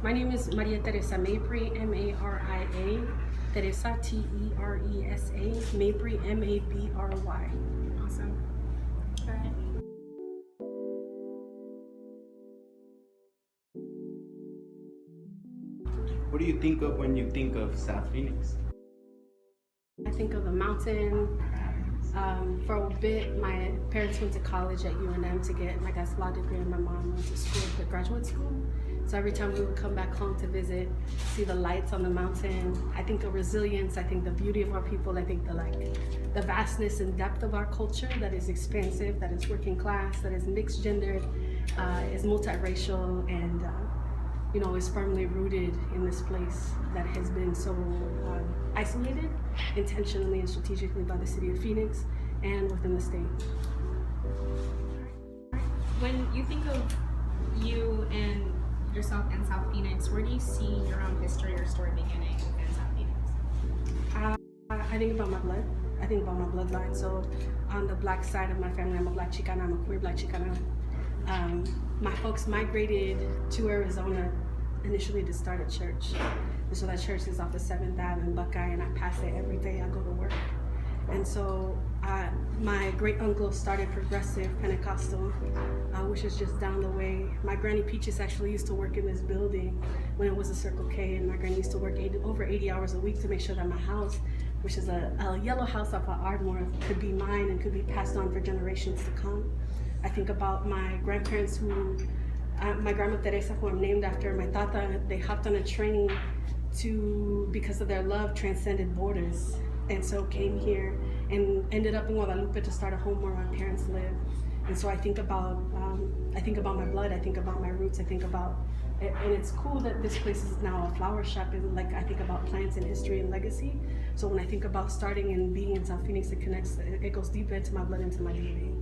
My name is Maria Teresa Mabry, M-A-R-I-A. Teresa, T-E-R-E-S-A. Mabry, M-A-B-R-Y. Awesome. Okay. What do you think of when you think of South Phoenix? I think of the mountain. For a bit, my parents went to college at UNM to get my dad's law degree, and my mom went to school for graduate school. So every time we would come back home to visit, see the lights on the mountain, I think of resilience, I think the beauty of our people, I think the vastness and depth of our culture that is expansive, that is working class, that is mixed gendered, is multiracial, and is firmly rooted in this place that has been so isolated intentionally and strategically by the city of Phoenix and within the state. When you think of you and yourself and South Phoenix, where do you see your own history or story beginning in South Phoenix? I think about my blood. I think about my bloodline. So on the black side of my family, I'm a black Chicana, I'm a queer black Chicana. My folks migrated to Arizona initially to start a church. And so that church is off of 7th Ave in Buckeye, and I pass it every day I go to work. And so my great uncle started Progressive Pentecostal, which is just down the way. My Granny Peaches actually used to work in this building when it was a Circle K, and my granny used to work over 80 hours a week to make sure that my house, which is a yellow house off of Ardmore, could be mine and could be passed on for generations to come. I think about my grandparents who, my grandma Teresa, who I'm named after, my tata, they hopped on a train because of their love, transcended borders, and so came here and ended up in Guadalupe to start a home where my parents live. And so I think about my blood, I think about my roots, I think about, and it's cool that this place is now a flower shop, and like I think about plants and history and legacy. So when I think about starting and being in South Phoenix, it connects, it goes deep into my blood, into my DNA.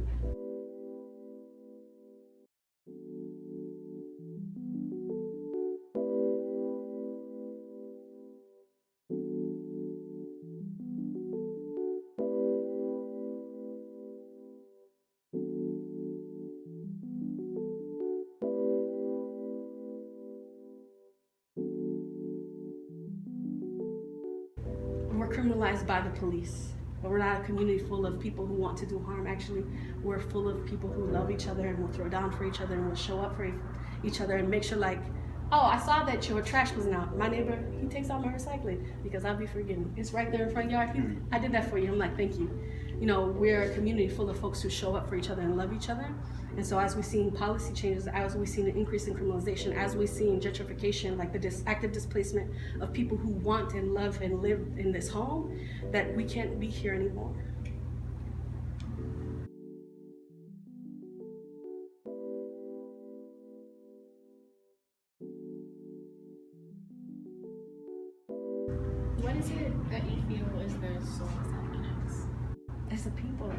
We're criminalized by the police, but we're not a community full of people who want to do harm. Actually, we're full of people who love each other and will throw down for each other and will show up for each other and make sure, like, oh, I saw that your trash wasn't out. My neighbor, he takes out my recycling because I'll be forgetting. It's right there in front yard. I did that for you. I'm like, thank you. We're a community full of folks who show up for each other and love each other. And so as we've seen policy changes, as we've seen an increase in criminalization, as we've seen gentrification, like the active displacement of people who want and love and live in this home, that we can't be here anymore. What is it that you feel is the soul of South Phoenix? It's the people.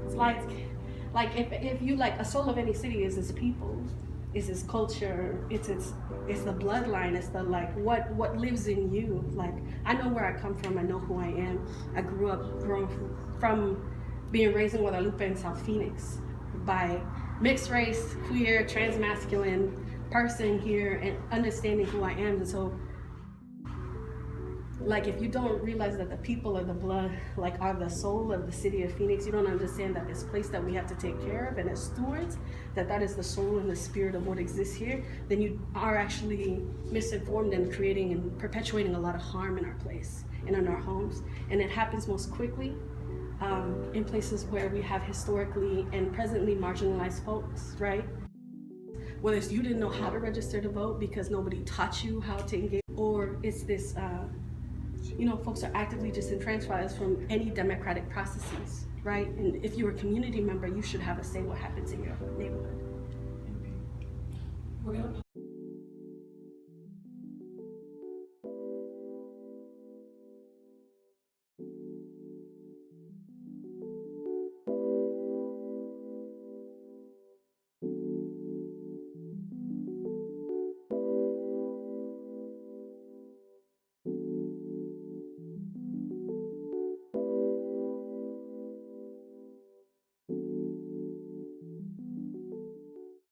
It's like if you like a soul of any city is its people, is its culture, it's the bloodline, it's the what lives in you. Like I know where I come from, I know who I am. I grew up from being raised in Guadalupe in South Phoenix by mixed race, queer, transmasculine person here and understanding who I am. And so like if you don't realize that the people of the blood are the soul of the city of Phoenix, you don't understand that this place that we have to take care of and as stewards, that is the soul and the spirit of what exists here, then you are actually misinformed and creating and perpetuating a lot of harm in our place and in our homes. And it happens most quickly in places where we have historically and presently marginalized folks, right? Whether it's you didn't know how to register to vote because nobody taught you how to engage, or it's this folks are actively disenfranchised from any democratic processes, right? And if you're a community member, you should have a say what happens in your neighborhood.